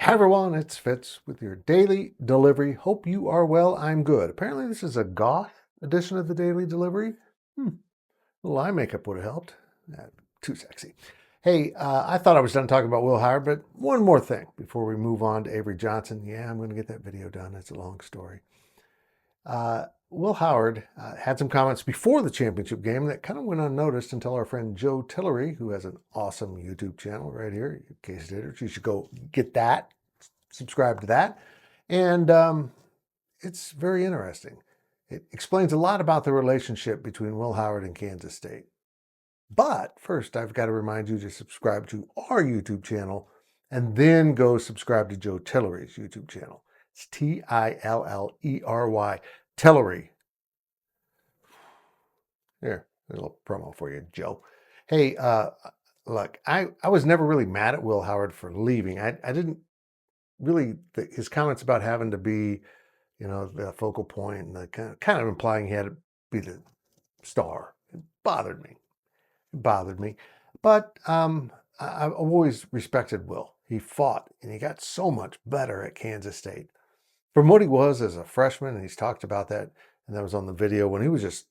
Hi everyone, it's Fitz with your daily delivery. Hope you are well. I'm good. Apparently this is a goth edition of the daily delivery. A little eye makeup would have helped. Too sexy. Hey, I thought I was done talking about Will Howard, but one more thing before we move on to Avery Johnson. Yeah, I'm going to get that video done. It's a long story. Will Howard had some comments before the championship game that kind of went unnoticed until our friend Joe Tillery, who has an awesome YouTube channel right here, K-Staters, you should go get that, subscribe to that. And it's very interesting. It explains a lot about the relationship between Will Howard and Kansas State. But first, I've got to remind you to subscribe to our YouTube channel and then go subscribe to Joe Tillery's YouTube channel. It's Tillery. Tillery. Here, a little promo for you, Joe. Hey, look, I was never really mad at Will Howard for leaving. I didn't really, his comments about having to be, the focal point and the kind of implying he had to be the star. It bothered me. But I've always respected Will. He fought and he got so much better at Kansas State. From what he was as a freshman, and he's talked about that, and that was on the video when he was just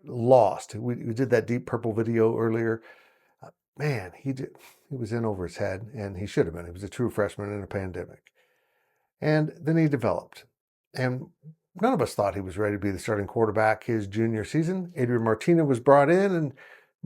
lost. We did that Deep Purple video earlier. Man, he was in over his head, and he should have been. He was a true freshman in a pandemic. And then he developed. And none of us thought he was ready to be the starting quarterback his junior season. Adrian Martinez was brought in, and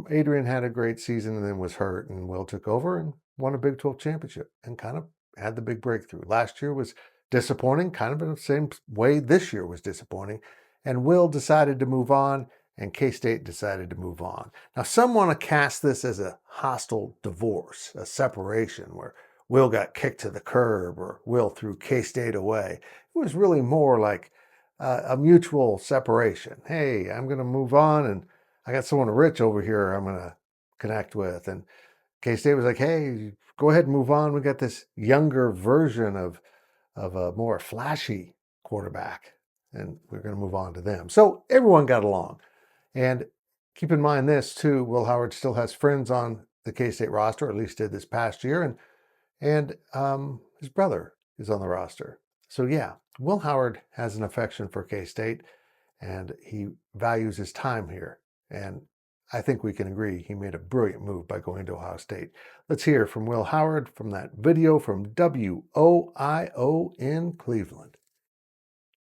Adrian had a great season and then was hurt, and Will took over and won a Big 12 championship and kind of had the big breakthrough. Last year was disappointing, kind of in the same way this year was disappointing. And Will decided to move on, and K-State decided to move on. Now, some want to cast this as a hostile divorce, a separation where Will got kicked to the curb or Will threw K-State away. It was really more like a mutual separation. Hey, I'm going to move on, and I got someone rich over here I'm going to connect with. And K-State was like, hey, go ahead and move on. We got this younger version of a more flashy quarterback, and we're going to move on to them. So everyone got along. And keep in mind this, too, Will Howard still has friends on the K-State roster, at least did this past year, and his brother is on the roster. So yeah, Will Howard has an affection for K-State, and he values his time here. And I think we can agree he made a brilliant move by going to Ohio State. Let's hear from Will Howard from that video from WOIO in Cleveland.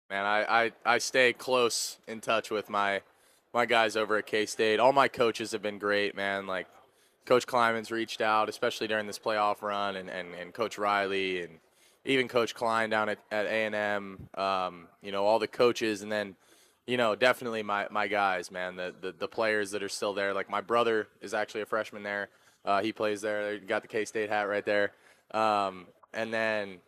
Man, I stay close in touch with my guys over at K-State. All my coaches have been great, man. Like Coach Kleiman's reached out, especially during this playoff run, and Coach Riley and even Coach Klein down at A&M. All the coaches, and then definitely my guys, man. The players that are still there. Like my brother is actually a freshman there. He plays there. You got the K-State hat right there. And then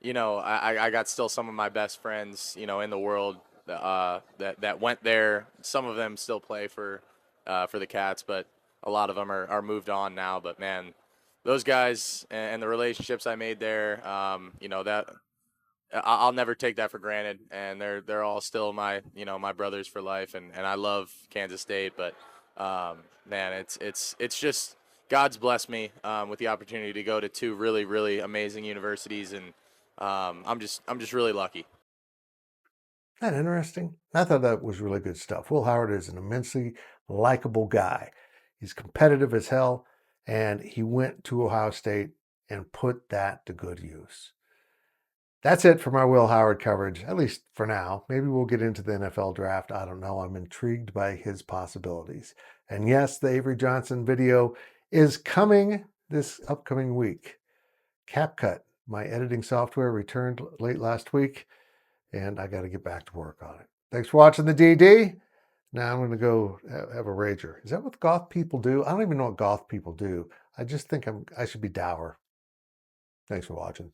I got still some of my best friends, in the world that went there. Some of them still play for the Cats, but a lot of them are moved on now. But man, those guys and the relationships I made there, that I'll never take that for granted. And they're all still my brothers for life. And I love Kansas State, but man, it's just God's blessed me with the opportunity to go to two really, really amazing universities, and I'm just really lucky. Isn't that interesting? I thought that was really good stuff. Will Howard is an immensely likable guy. He's competitive as hell, and he went to Ohio State and put that to good use. That's it for my Will Howard coverage, at least for now. Maybe we'll get into the NFL draft. I don't know. I'm intrigued by his possibilities. And yes, the Avery Johnson video is coming this upcoming week. CapCut, my editing software, returned late last week, and I got to get back to work on it. Thanks for watching the DD. Now I'm going to go have a rager. Is that what goth people do? I don't even know what goth people do. I just think I should be dour. Thanks for watching.